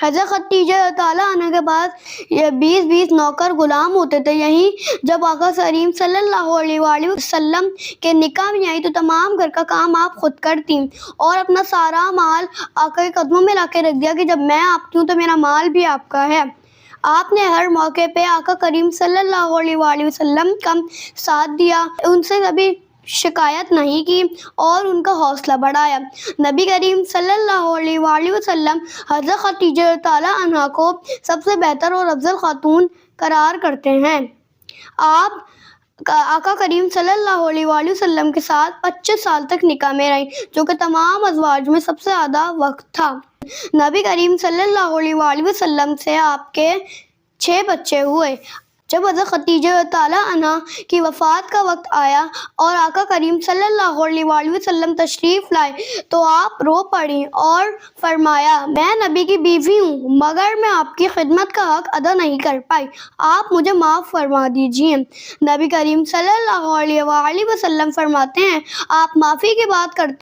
حضرت خدیجہ تعالیٰ عنہ کے پاس 20 نوکر غلام ہوتے تھے. یہیں جب آقا کریم صلی اللہ علیہ وآلہ وسلم کے نکاح میں آئی تو تمام گھر کا کام آپ خود کرتی اور اپنا سارا مال آقا کے قدموں میں لا کے رکھ دیا کہ جب میں آپ کی ہوں تو میرا مال بھی آپ کا ہے. آپ نے ہر موقع پہ آقا کریم صلی اللہ علیہ وآلہ وسلم کا ساتھ دیا، ان سے کبھی شکایت نہیں کی اور ان کا حوصلہ بڑھایا. نبی کریم صلی اللہ علیہ وآلہ وسلم حضرت خدیجہ تعالیٰ عنہا کو سب سے بہتر اور افضل خاتون قرار کرتے ہیں. آپ آقا کریم صلی اللہ علیہ وآلہ وسلم کے ساتھ 25 سال تک نکاح میں رہیں، جو کہ تمام ازواج میں سب سے زیادہ وقت تھا. نبی کریم صلی اللہ علیہ وآلہ وسلم سے آپ کے 6 بچے ہوئے. جب حضرت خدیجہ تعالیٰ عنہا کی وفات کا وقت آیا اور آقا کریم صلی اللہ علیہ وآلہ وسلم تشریف لائے تو آپ رو پڑیں اور فرمایا، میں نبی کی بیوی ہوں مگر میں آپ کی خدمت کا حق ادا نہیں کر پائی، آپ مجھے معاف فرما دیجیے. نبی کریم صلی اللہ علیہ وآلہ وسلم فرماتے ہیں، آپ معافی کی بات کرتے